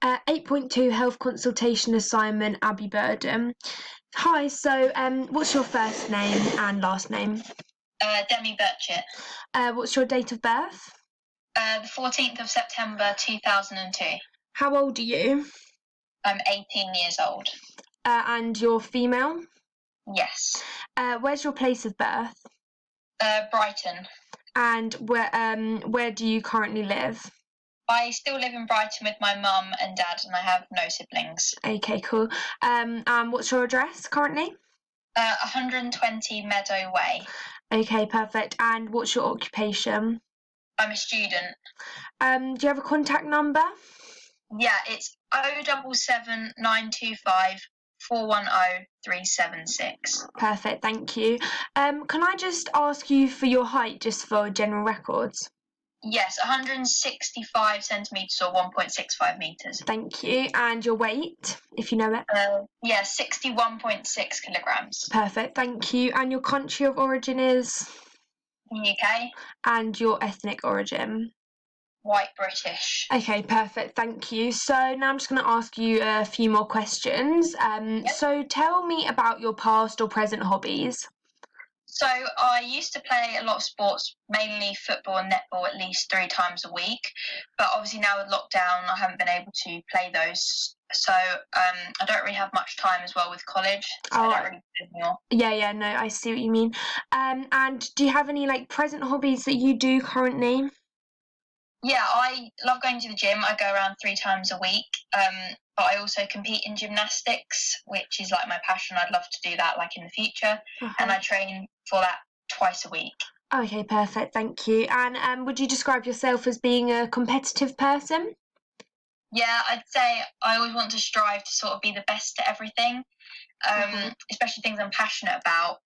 8.2 health consultation assignment, Abby Burden. Hi, so what's your first name and last name? Demi Burchett. What's your date of birth? The 14th of September 2002. How old are you? I'm 18 years old. And you're female? Yes. Where's your place of birth? Brighton. And where do you currently live? I still live in Brighton with my mum and dad, and I have no siblings. Okay, cool. And what's your address currently? 120 Meadow Way. Okay, perfect. And what's your occupation? I'm a student. Do you have a contact number? Yeah, it's 077 925 410 376. Perfect, thank you. Can I just ask you for your height, just for general records? Yes, 165 centimetres or 1.65 metres. Thank you. And your weight, if you know it? 61.6 kilograms. Perfect, thank you. And your country of origin is? UK. And your ethnic origin? White British. Okay, perfect, thank you. So now I'm just going to ask you a few more questions. Yep. So tell me about your past or present hobbies. So I used to play a lot of sports, mainly football and netball, at least 3 times a week. But obviously now with lockdown, I haven't been able to play those. So I don't really have much time as well with college. So I don't really play anymore. Yeah, no, I see what you mean. And do you have any present hobbies that you do currently? Yeah, I love going to the gym. I go around 3 times a week. But I also compete in gymnastics, which is my passion. I'd love to do that in the future. And I train for that twice a week. Okay, perfect, thank you. And would you describe yourself as being a competitive person? Yeah, I'd say I always want to strive to sort of be the best at everything, especially things I'm passionate about,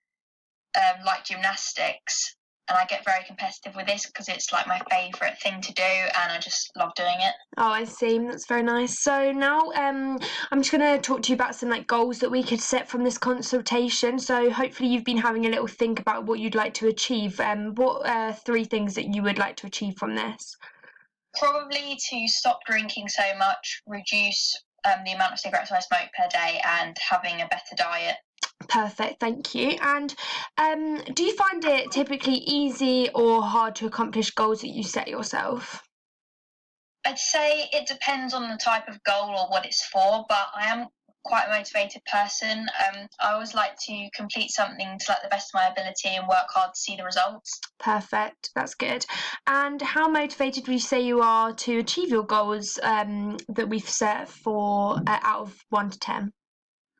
like gymnastics. And I get very competitive with this because it's my favourite thing to do and I just love doing it. Oh, I see. That's very nice. So now I'm just going to talk to you about some goals that we could set from this consultation. So hopefully you've been having a little think about what you'd like to achieve. What 3 things that you would like to achieve from this? Probably to stop drinking so much, reduce the amount of cigarettes I smoke per day and having a better diet. Perfect, thank you. And do you find it typically easy or hard to accomplish goals that you set yourself? I'd say it depends on the type of goal or what it's for, but I am quite a motivated person. I always like to complete something to the best of my ability and work hard to see the results. Perfect, that's good. And how motivated would you say you are to achieve your goals that we've set for out of 1 to 10?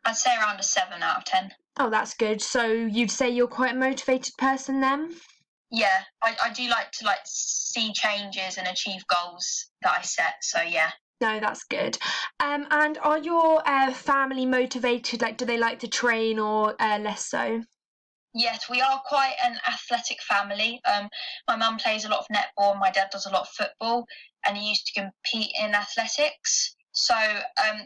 I'd say around a 7 out of 10. Oh, that's good. So you'd say you're quite a motivated person then? Yeah, I do like to see changes and achieve goals that I set, so yeah. No, that's good. And are your family motivated? Do they like to train or less so? Yes, we are quite an athletic family. My mum plays a lot of netball, my dad does a lot of football, and he used to compete in athletics. So,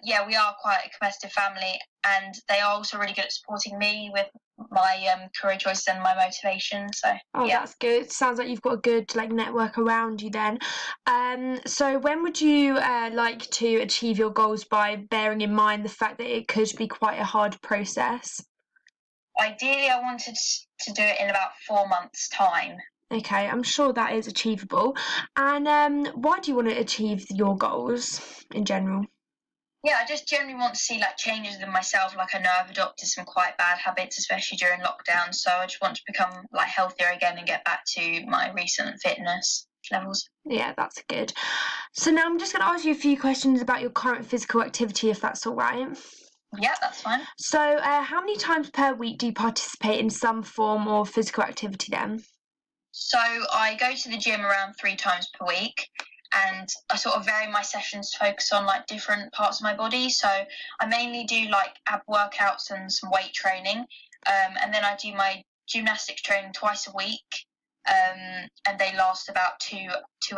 yeah, we are quite a competitive family, and they are also really good at supporting me with my career choices and my motivation. So, yeah. That's good. Sounds like you've got a good network around you then. So when would you like to achieve your goals by, bearing in mind the fact that it could be quite a hard process? Ideally, I wanted to do it in about 4 months' time. Okay, I'm sure that is achievable. And why do you want to achieve your goals in general? Yeah, I just generally want to see changes in myself. I know I've adopted some quite bad habits, especially during lockdown. So I just want to become healthier again and get back to my recent fitness levels. Yeah, that's good. So now I'm just going to ask you a few questions about your current physical activity, if that's all right. Yeah, that's fine. So how many times per week do you participate in some form of physical activity then? So I go to the gym around 3 times per week. And I sort of vary my sessions to focus on different parts of my body. So I mainly do ab workouts and some weight training. And then I do my gymnastics training twice a week. And they last about 2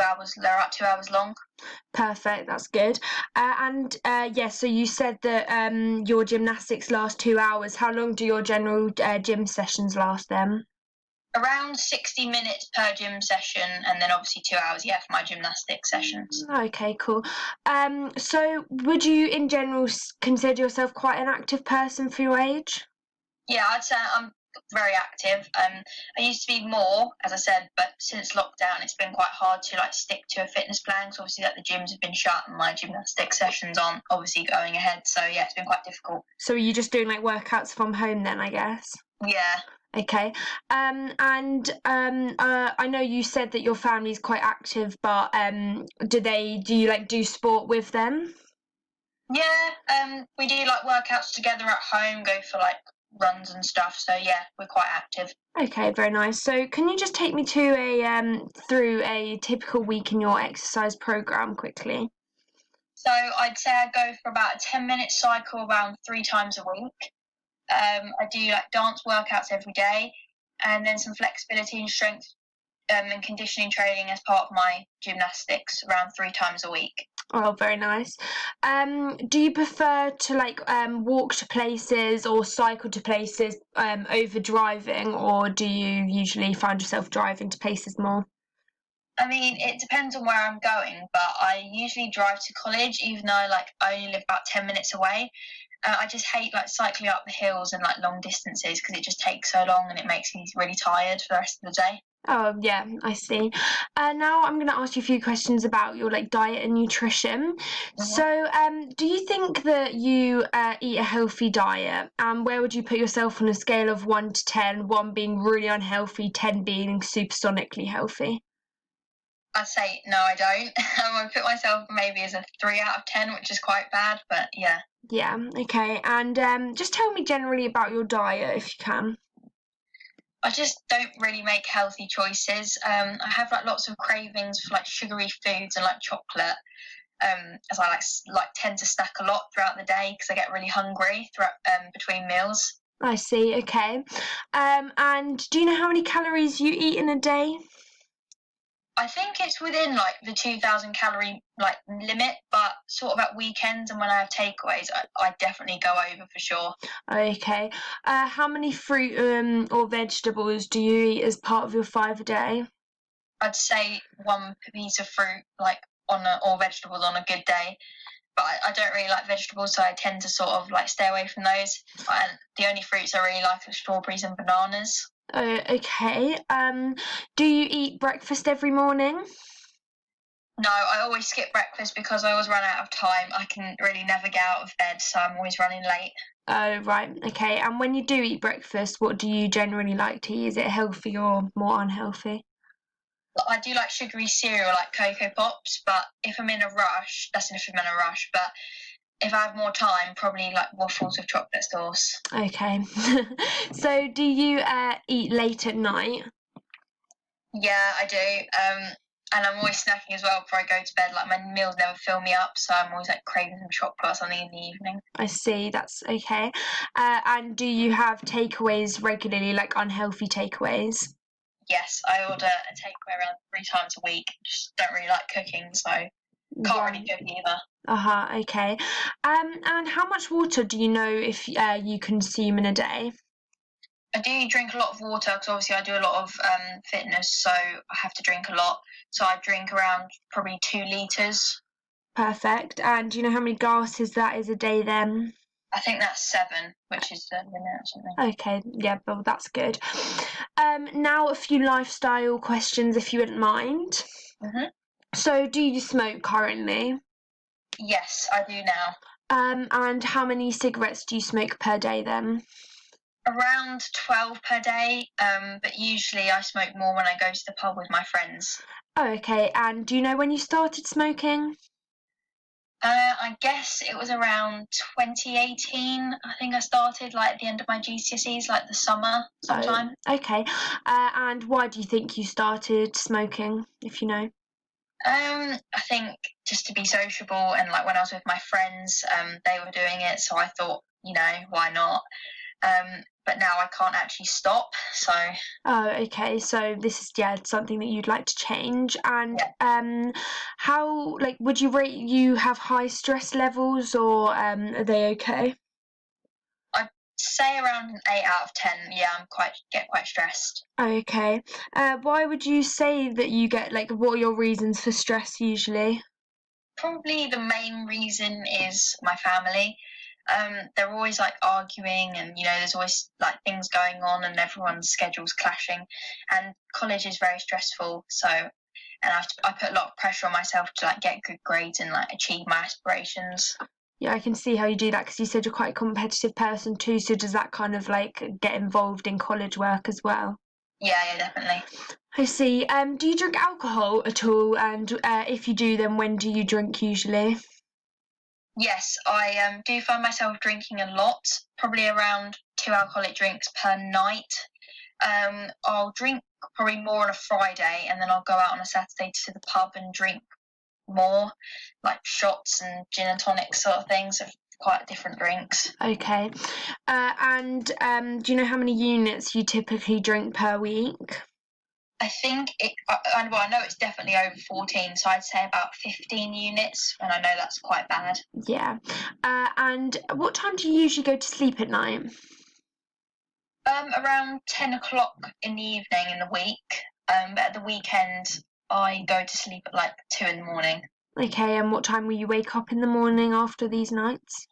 hours. They're about 2 hours long. Perfect, that's good. So you said that your gymnastics last 2 hours. How long do your general gym sessions last then? Around 60 minutes per gym session, and then obviously 2 hours, yeah, for my gymnastic sessions. Okay, cool. So would you in general consider yourself quite an active person for your age? Yeah, I'd say I'm very active. I used to be more, as I said, but since lockdown, it's been quite hard to like stick to a fitness plan. Because obviously, like the gyms have been shut, and my gymnastic sessions aren't obviously going ahead. So yeah, it's been quite difficult. So are you just doing like workouts from home then, I guess? Yeah, Okay. I know you said that your family's quite active, but do you like do sport with them? yeah. We do like workouts together at home, go for like runs and stuff. So yeah, we're quite active. Okay, very nice. So can you just take me to through a typical week in your exercise program quickly? So I'd say I go for about a 10-minute cycle around 3 times a week. I do like dance workouts every day, and then some flexibility and strength and conditioning training as part of my gymnastics around 3 times a week. Oh, very nice. Do you prefer to like walk to places or cycle to places over driving, or do you usually find yourself driving to places more? I mean, it depends on where I'm going, but I usually drive to college, even though like I only live about 10 minutes away. I just hate like cycling up the hills and like long distances because it just takes so long and it makes me really tired for the rest of the day. Oh, yeah, I see. Now I'm going to ask you a few questions about your like diet and nutrition. Mhm. So, do you think that you eat a healthy diet? And where would you put yourself on a scale of 1 to 10, 1 being really unhealthy, 10 being supersonically healthy? I'd say no, I don't. I would put myself maybe as a 3 out of 10, which is quite bad, but yeah. Yeah, okay. And just tell me generally about your diet if you can. I just don't really make healthy choices. I have like lots of cravings for like sugary foods and like chocolate. As I like tend to snack a lot throughout the day because I get really hungry throughout between meals. I see, okay. And do you know how many calories you eat in a day? I think it's within like the 2,000 calorie like limit, but sort of at weekends and when I have takeaways, I definitely go over for sure. Okay. How many fruit or vegetables do you eat as part of your 5 a day? I'd say one piece of fruit like or vegetables on a good day, but I don't really like vegetables, so I tend to sort of like stay away from those. And the only fruits I really like are strawberries and bananas. Okay. Do you eat breakfast every morning? No, I always skip breakfast because I always run out of time. I can really never get out of bed, so I'm always running late. Oh, right. Okay. And when you do eat breakfast, what do you generally like to eat? Is it healthy or more unhealthy? I do like sugary cereal, like Cocoa Pops, but if I'm in a rush, that's if I'm in a rush. But if I have more time, probably like waffles with chocolate sauce. Okay. So do you eat late at night? Yeah, I do. And I'm always snacking as well before I go to bed. Like my meals never fill me up, so I'm always like craving some chocolate or something in the evening. I see, that's okay. And do you have takeaways regularly, like unhealthy takeaways? Yes, I order a takeaway around 3 times a week. Just don't really like cooking, so can't really Right. cook either. Uh-huh, okay. And how much water do you know if you consume in a day? I do drink a lot of water because obviously I do a lot of fitness, so I have to drink a lot. So I drink around probably 2 liters. Perfect. And do you know how many glasses that is a day then? I think that's 7, which is the limit or something. Okay, yeah, well, that's good. Now a few lifestyle questions, if you wouldn't mind. Hmm. So, do you smoke currently? Yes, I do now. And how many cigarettes do you smoke per day then? Around 12 per day, but usually I smoke more when I go to the pub with my friends. Oh, okay. And do you know when you started smoking? I guess it was around 2018. I think I started like at the end of my GCSEs, like the summer Oh, sometime. okay. And why do you think you started smoking, if you know? I think just to be sociable and like when I was with my friends, they were doing it, so I thought, why not? But now I can't actually stop, so Oh, okay. So this is, yeah, something that you'd like to change. And yeah. how, like, would you rate you have high stress levels or are they okay? I'd say around an 8 out of 10. Yeah, get quite stressed. Okay. Why would you say that you get, like, what are your reasons for stress usually? Probably the main reason is my family. They're always like arguing, and there's always like things going on, and everyone's schedules clashing. And college is very stressful, so I put a lot of pressure on myself to like get good grades and like achieve my aspirations. Yeah, I can see how you do that because you said you're quite a competitive person too. So does that kind of like get involved in college work as well? Yeah, definitely. I see. Do you drink alcohol at all? And if you do, then when do you drink usually? Yes, I do find myself drinking a lot, probably around 2 alcoholic drinks per night. I'll drink probably more on a Friday, and then I'll go out on a Saturday to the pub and drink more, like shots and gin and tonic sort of things, of quite different drinks. Okay. And do you know how many units you typically drink per week? I think I know it's definitely over 14, so I'd say about 15 units, and I know that's quite bad. Yeah. And what time do you usually go to sleep at night? Around 10 o'clock in the evening in the week, but at the weekend I go to sleep at like 2 in the morning. Okay, and what time will you wake up in the morning after these nights?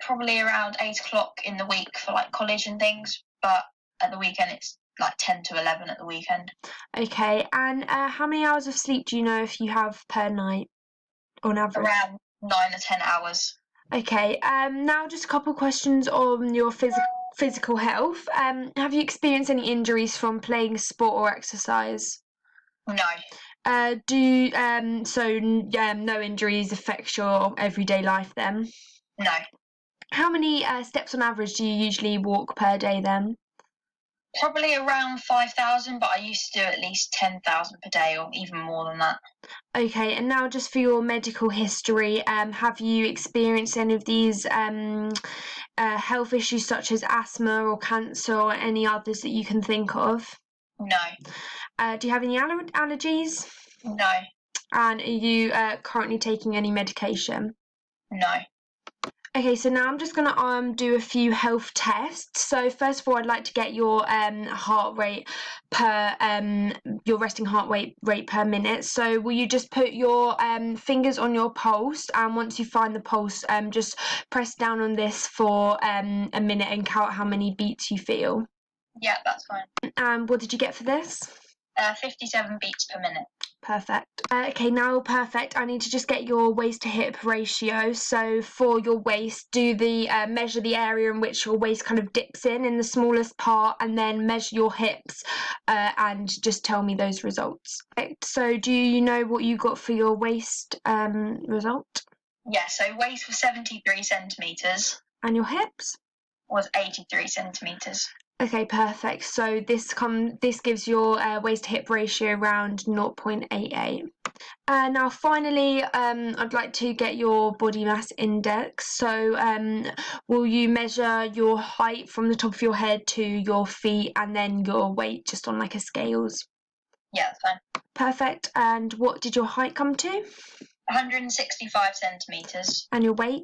Probably around 8 o'clock in the week for like college and things, but at the weekend it's like 10 to 11 at the weekend. Okay, and how many hours of sleep do you know if you have per night on average? Around 9 or 10 hours. Okay, now just a couple questions on your physical health. Have you experienced any injuries from playing sport or exercise? No. No injuries affect your everyday life then? No. How many steps on average do you usually walk per day then? Probably around 5,000, but I used to do at least 10,000 per day, or even more than that. Okay, and now just for your medical history, have you experienced any of these health issues such as asthma or cancer or any others that you can think of? No. Do you have any allergies? No. And are you currently taking any medication? No. Okay, so now I'm just going to do a few health tests. So first of all, I'd like to get your heart rate per your resting heart rate per minute. So will you just put your fingers on your pulse, and once you find the pulse, just press down on this for a minute and count how many beats you feel. Yeah, that's fine. And what did you get for this? 57 beats per minute. Perfect. Okay, now perfect. I need to just get your waist to hip ratio. So for your waist, do the measure the area in which your waist kind of dips in the smallest part, and then measure your hips and just tell me those results. Perfect. So do you know what you got for your waist result? Yeah, so waist was 73 centimetres. And your hips? Was 83 centimetres. Okay, perfect. So this gives your waist to hip ratio around 0.88. Now, finally, I'd like to get your body mass index. So, will you measure your height from the top of your head to your feet, and then your weight just on like a scales? Yeah, that's fine. Perfect. And what did your height come to? 165 centimetres. And your weight?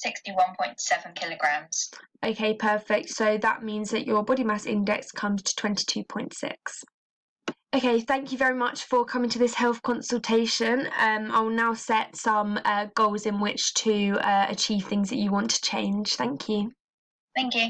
61.7 kilograms. Okay, perfect. So that means that your body mass index comes to 22.6. Okay, thank you very much for coming to this health consultation. I'll now set some goals in which to achieve things that you want to change. Thank you. Thank you.